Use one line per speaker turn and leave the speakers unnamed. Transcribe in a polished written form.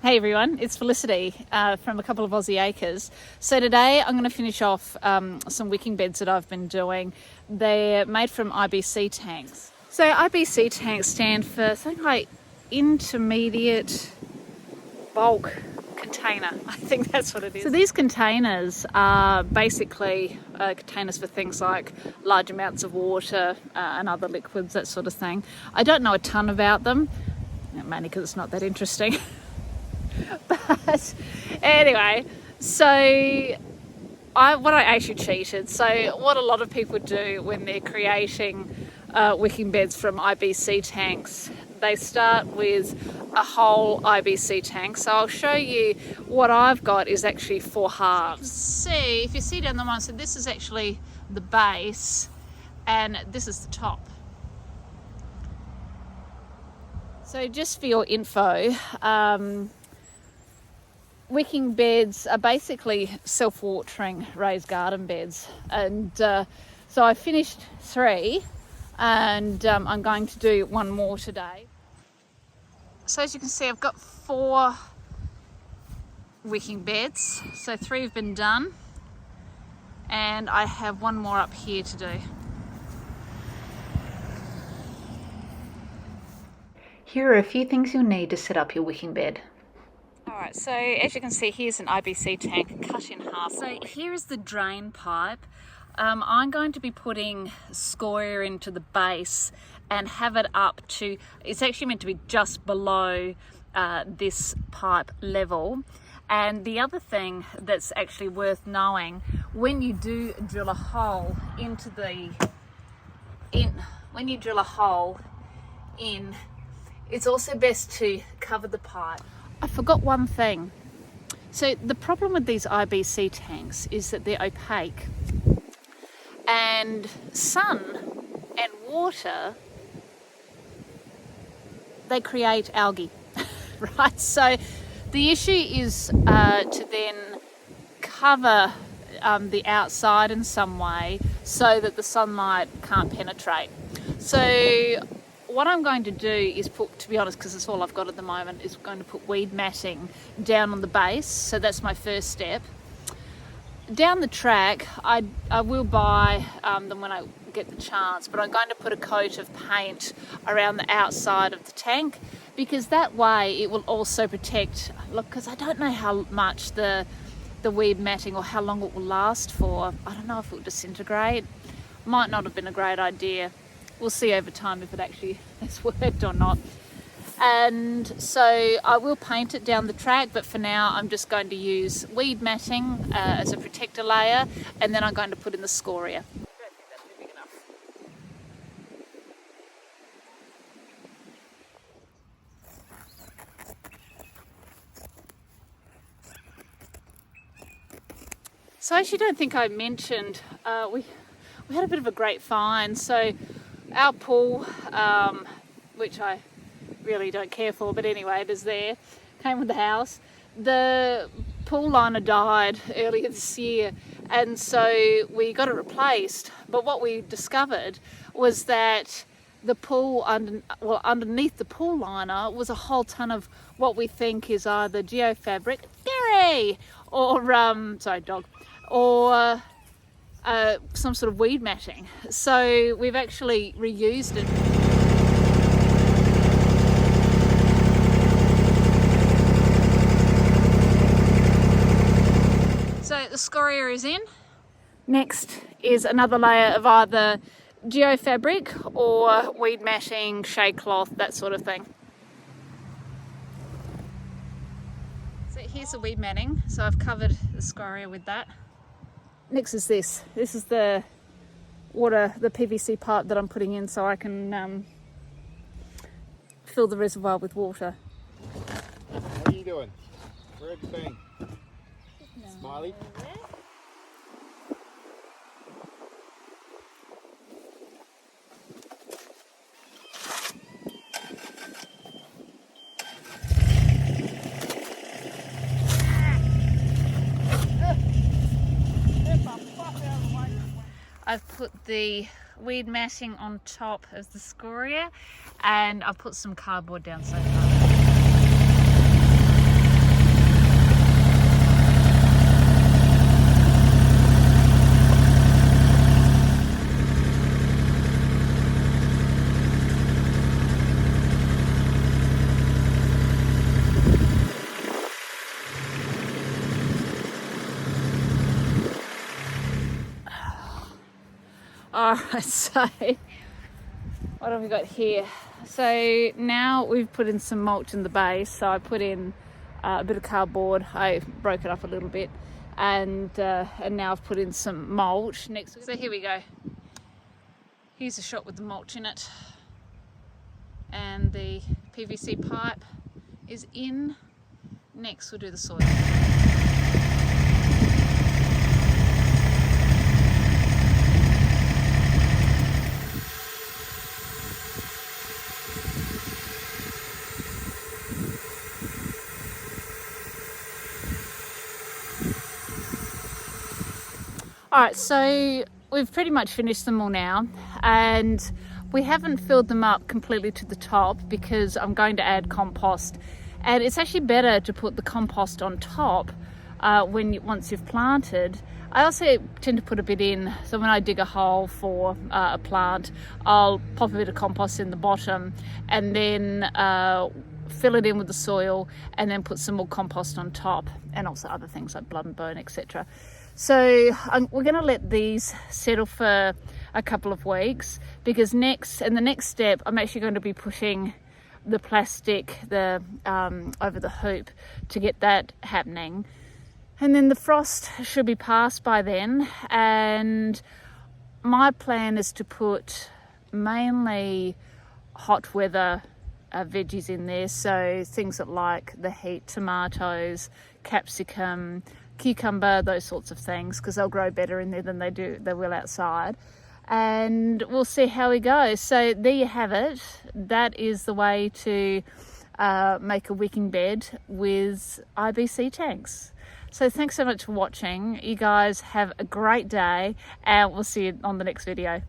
Hey everyone, it's Felicity from a couple of Aussie Acres. So today I'm going to finish off some wicking beds that I've been doing. They're made from IBC tanks. So IBC tanks stand for something like intermediate bulk container. I think that's what it is. So these containers are basically containers for things like large amounts of water and other liquids, that sort of thing. I don't know a ton about them, mainly because it's not that interesting. But anyway, so I actually cheated. So what a lot of people do when they're creating wicking beds from IBC tanks, they start with a whole IBC tank. So I'll show you what I've got is actually 4 halves. See, if you see down the one, so this is actually the base and this is the top. So just for your info, wicking beds are basically self-watering raised garden beds, and so I finished 3 and I'm going to do 1 more today. So as you can see, I've got 4 wicking beds, so 3 have been done and I have 1 more up here to do. Here are a few things you'll need to set up your wicking bed. Alright, so as you can see, here's an IBC tank cut in half. So here is the drain pipe. I'm going to be putting scoria into the base and have it up to, it's actually meant to be just below this pipe level. And the other thing that's actually worth knowing, when you do drill a hole into when you drill a hole in, it's also best to cover the pipe. I forgot one thing. So the problem with these IBC tanks is that they're opaque, and sun and water, they create algae, right? So the issue is to then cover the outside in some way so that the sunlight can't penetrate. So what I'm going to do is put, to be honest, because it's all I've got at the moment, is going to put weed matting down on the base. So that's my first step. Down the track, I will buy them when I get the chance, but I'm going to put a coat of paint around the outside of the tank, because that way it will also protect, look, because I don't know how much the weed matting or how long it will last for. I don't know if it will disintegrate. Might not have been a great idea. We'll see over time if it actually has worked or not. And so I will paint it down the track, but for now I'm just going to use weed matting as a protector layer, and then I'm going to put in the scoria. I don't think that'll be big enough. So I actually don't think I mentioned, we had a bit of a great find. So our pool, which I really don't care for, but anyway, it is there, came with the house. The pool liner died earlier this year, and so we got it replaced. But what we discovered was that the pool, underneath the pool liner was a whole ton of what we think is either geofabric, Gary, or sorry, dog, or some sort of weed matting. So we've actually reused it. So the scoria is in. Next is another layer of either geofabric or weed matting, shade cloth, that sort of thing. So here's the weed matting. So I've covered the scoria with that. Next is this. This is the water, the PVC pipe that I'm putting in so I can fill the reservoir with water.
What are you doing? Where have you been? Smiley?
I've put the weed matting on top of the scoria, and I've put some cardboard down so far. Alright, so what have we got here? So now we've put in some mulch in the base. So I put in a bit of cardboard. I broke it up a little bit, and now I've put in some mulch next. So here we go. Here's a shot with the mulch in it, and the PVC pipe is in. Next we'll do the soil. Alright, so we've pretty much finished them all now, and we haven't filled them up completely to the top because I'm going to add compost, and it's actually better to put the compost on top once you've planted. I also tend to put a bit in, so when I dig a hole for a plant, I'll pop a bit of compost in the bottom and then fill it in with the soil, and then put some more compost on top, and also other things like blood and bone, etc. So we're going to let these settle for a couple of weeks, because the next step, I'm actually going to be pushing the plastic over the hoop to get that happening. And then the frost should be passed by then, and my plan is to put mainly hot weather veggies in there, so things that like the heat, tomatoes, capsicum, cucumber, those sorts of things, because they'll grow better in there than they will outside. And we'll see how we go. So there you have it. That is the way to make a wicking bed with IBC tanks. So thanks so much for watching. You guys have a great day, and we'll see you on the next video.